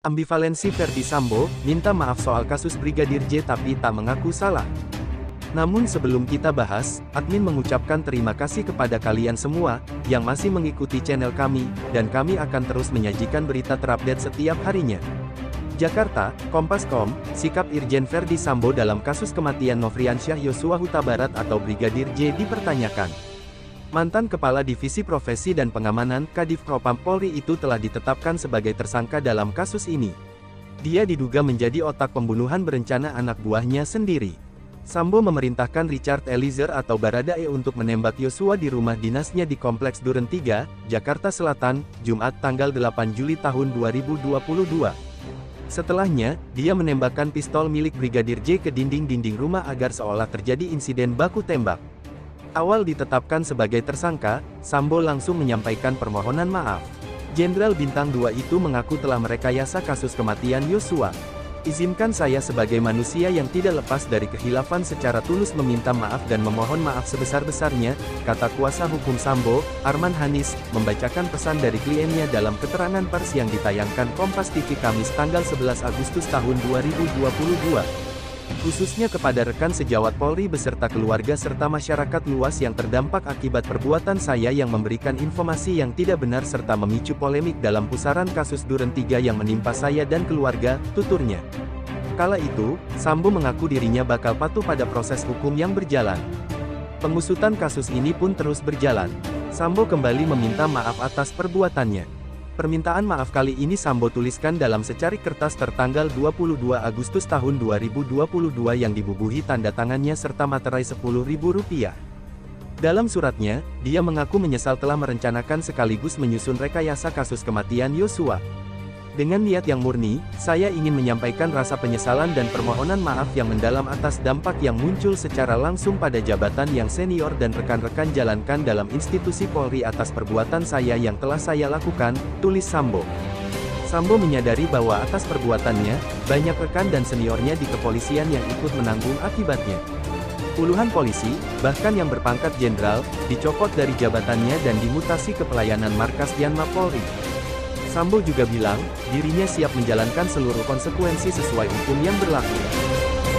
Ambivalensi Verdi Sambo, minta maaf soal kasus Brigadir J tapi tak mengaku salah. Namun sebelum kita bahas, admin mengucapkan terima kasih kepada kalian semua, yang masih mengikuti channel kami, dan kami akan terus menyajikan berita terupdate setiap harinya. Jakarta, Kompas.com, sikap Irjen Verdi Sambo dalam kasus kematian Nofriansyah Yosua Huta Barat atau Brigadir J dipertanyakan. Mantan Kepala Divisi Profesi dan Pengamanan Kadif Propam Polri itu telah ditetapkan sebagai tersangka dalam kasus ini. Dia diduga menjadi otak pembunuhan berencana anak buahnya sendiri. Sambo memerintahkan Richard Eliezer atau Baradae untuk menembak Yosua di rumah dinasnya di Kompleks Duren 3, Jakarta Selatan, Jumat tanggal 8 Juli tahun 2022. Setelahnya, dia menembakkan pistol milik Brigadir J ke dinding-dinding rumah agar seolah terjadi insiden baku tembak. Awal ditetapkan sebagai tersangka, Sambo langsung menyampaikan permohonan maaf. Jenderal Bintang 2 itu mengaku telah merekayasa kasus kematian Yosua. Izinkan saya sebagai manusia yang tidak lepas dari kehilafan secara tulus meminta maaf dan memohon maaf sebesar-besarnya, kata kuasa hukum Sambo, Arman Hanis, membacakan pesan dari kliennya dalam keterangan pers yang ditayangkan Kompas TV Kamis tanggal 11 Agustus tahun 2022. Khususnya kepada rekan sejawat Polri beserta keluarga serta masyarakat luas yang terdampak akibat perbuatan saya yang memberikan informasi yang tidak benar serta memicu polemik dalam pusaran kasus Duren 3 yang menimpa saya dan keluarga, tuturnya. Kala itu, Sambo mengaku dirinya bakal patuh pada proses hukum yang berjalan. Pengusutan kasus ini pun terus berjalan. Sambo kembali meminta maaf atas perbuatannya. Permintaan maaf kali ini Sambo tuliskan dalam secari kertas tertanggal 22 Agustus tahun 2022 yang dibubuhi tanda tangannya serta materai Rp10.000. Dalam suratnya, dia mengaku menyesal telah merencanakan sekaligus menyusun rekayasa kasus kematian Yosua. Dengan niat yang murni, saya ingin menyampaikan rasa penyesalan dan permohonan maaf yang mendalam atas dampak yang muncul secara langsung pada jabatan yang senior dan rekan-rekan jalankan dalam institusi Polri atas perbuatan saya yang telah saya lakukan, tulis Sambo. Sambo menyadari bahwa atas perbuatannya, banyak rekan dan seniornya di kepolisian yang ikut menanggung akibatnya. Puluhan polisi, bahkan yang berpangkat jenderal, dicopot dari jabatannya dan dimutasi ke pelayanan markas Yanma Polri. Sambo juga bilang, dirinya siap menjalankan seluruh konsekuensi sesuai hukum yang berlaku.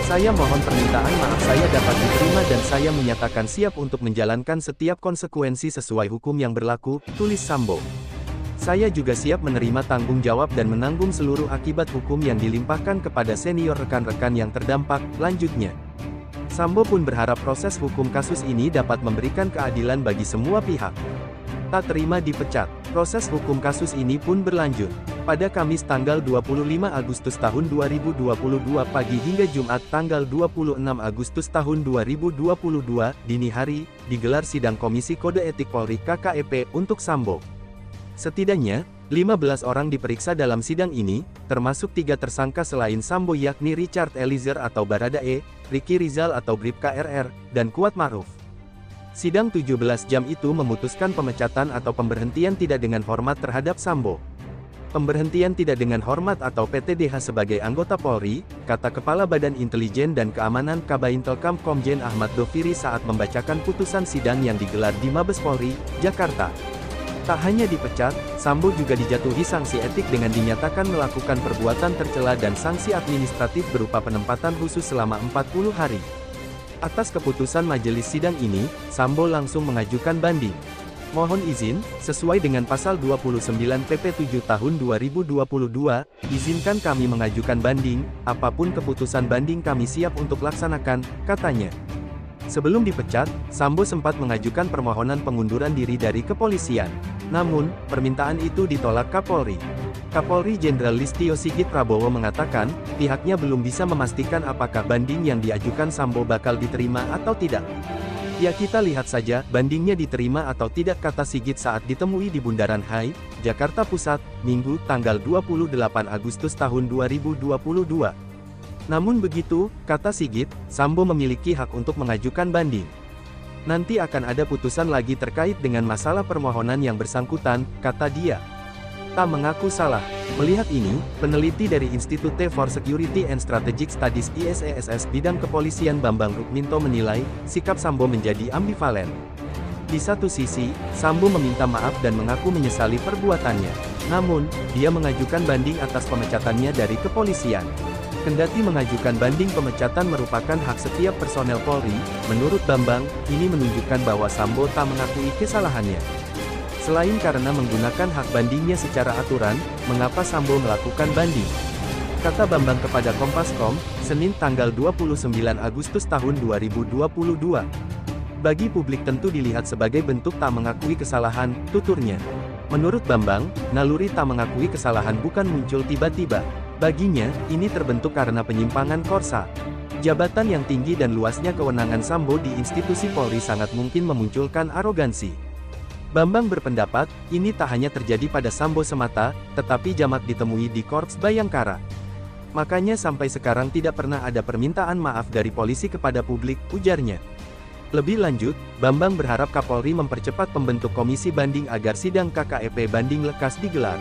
Saya mohon permintaan maaf saya dapat diterima dan saya menyatakan siap untuk menjalankan setiap konsekuensi sesuai hukum yang berlaku, tulis Sambo. Saya juga siap menerima tanggung jawab dan menanggung seluruh akibat hukum yang dilimpahkan kepada senior rekan-rekan yang terdampak, lanjutnya. Sambo pun berharap proses hukum kasus ini dapat memberikan keadilan bagi semua pihak. Tak terima dipecat. Proses hukum kasus ini pun berlanjut. Pada Kamis tanggal 25 Agustus tahun 2022 pagi hingga Jumat tanggal 26 Agustus tahun 2022, dini hari, digelar sidang Komisi Kode Etik Polri KKEP untuk Sambo. Setidaknya, 15 orang diperiksa dalam sidang ini, termasuk 3 tersangka selain Sambo yakni Richard Eliezer atau Baradae, Ricky Rizal atau Bribka RR, dan Kuat Ma'ruf. Sidang 17 jam itu memutuskan pemecatan atau pemberhentian tidak dengan hormat terhadap Sambo. Pemberhentian tidak dengan hormat atau PTDH sebagai anggota Polri, kata Kepala Badan Intelijen dan Keamanan Kabaintelkam Komjen Ahmad Doviri saat membacakan putusan sidang yang digelar di Mabes Polri, Jakarta. Tak hanya dipecat, Sambo juga dijatuhi sanksi etik dengan dinyatakan melakukan perbuatan tercela dan sanksi administratif berupa penempatan khusus selama 40 hari. Atas keputusan majelis sidang ini, Sambo langsung mengajukan banding. Mohon izin, sesuai dengan pasal 29 PP 7 tahun 2022, izinkan kami mengajukan banding, apapun keputusan banding kami siap untuk laksanakan, katanya. Sebelum dipecat, Sambo sempat mengajukan permohonan pengunduran diri dari kepolisian. Namun, permintaan itu ditolak Kapolri. Kapolri Jenderal Listio Sigit Prabowo mengatakan, pihaknya belum bisa memastikan apakah banding yang diajukan Sambo bakal diterima atau tidak. Ya kita lihat saja, bandingnya diterima atau tidak, kata Sigit saat ditemui di Bundaran HI, Jakarta Pusat, Minggu, tanggal 28 Agustus tahun 2022. Namun begitu, kata Sigit, Sambo memiliki hak untuk mengajukan banding. Nanti akan ada putusan lagi terkait dengan masalah permohonan yang bersangkutan, kata dia. Tak mengaku salah. Melihat ini, peneliti dari Institute for Security and Strategic Studies ISESS bidang kepolisian Bambang Rukminto menilai, sikap Sambo menjadi ambivalen. Di satu sisi, Sambo meminta maaf dan mengaku menyesali perbuatannya. Namun, dia mengajukan banding atas pemecatannya dari kepolisian. Kendati mengajukan banding pemecatan merupakan hak setiap personel Polri, menurut Bambang, ini menunjukkan bahwa Sambo tak mengakui kesalahannya. Selain karena menggunakan hak bandingnya secara aturan, mengapa Sambo melakukan banding? Kata Bambang kepada Kompas.com, Senin tanggal 29 Agustus tahun 2022. Bagi publik tentu dilihat sebagai bentuk tak mengakui kesalahan, tuturnya. Menurut Bambang, naluri tak mengakui kesalahan bukan muncul tiba-tiba. Baginya, ini terbentuk karena penyimpangan Korsa. Jabatan yang tinggi dan luasnya kewenangan Sambo di institusi Polri sangat mungkin memunculkan arogansi. Bambang berpendapat, ini tak hanya terjadi pada Sambo semata, tetapi jamak ditemui di Korps Bayangkara. Makanya sampai sekarang tidak pernah ada permintaan maaf dari polisi kepada publik, ujarnya. Lebih lanjut, Bambang berharap Kapolri mempercepat pembentuk komisi banding agar sidang KKEP banding lekas digelar.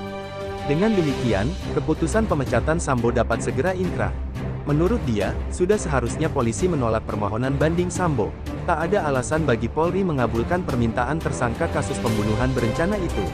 Dengan demikian, keputusan pemecatan Sambo dapat segera inkrah. Menurut dia, sudah seharusnya polisi menolak permohonan banding Sambo. Tak ada alasan bagi Polri mengabulkan permintaan tersangka kasus pembunuhan berencana itu.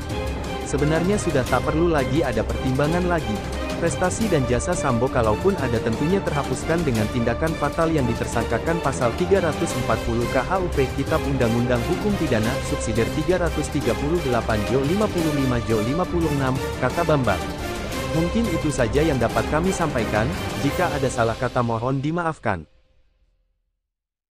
Sebenarnya sudah tak perlu lagi ada pertimbangan lagi. Prestasi dan jasa Sambo kalaupun ada tentunya terhapuskan dengan tindakan fatal yang ditersangkakan pasal 340 KHUP Kitab Undang-Undang Hukum Pidana, subsidiar 338 Jo 55 Jo 56, kata Bambang. Mungkin itu saja yang dapat kami sampaikan, jika ada salah kata mohon dimaafkan.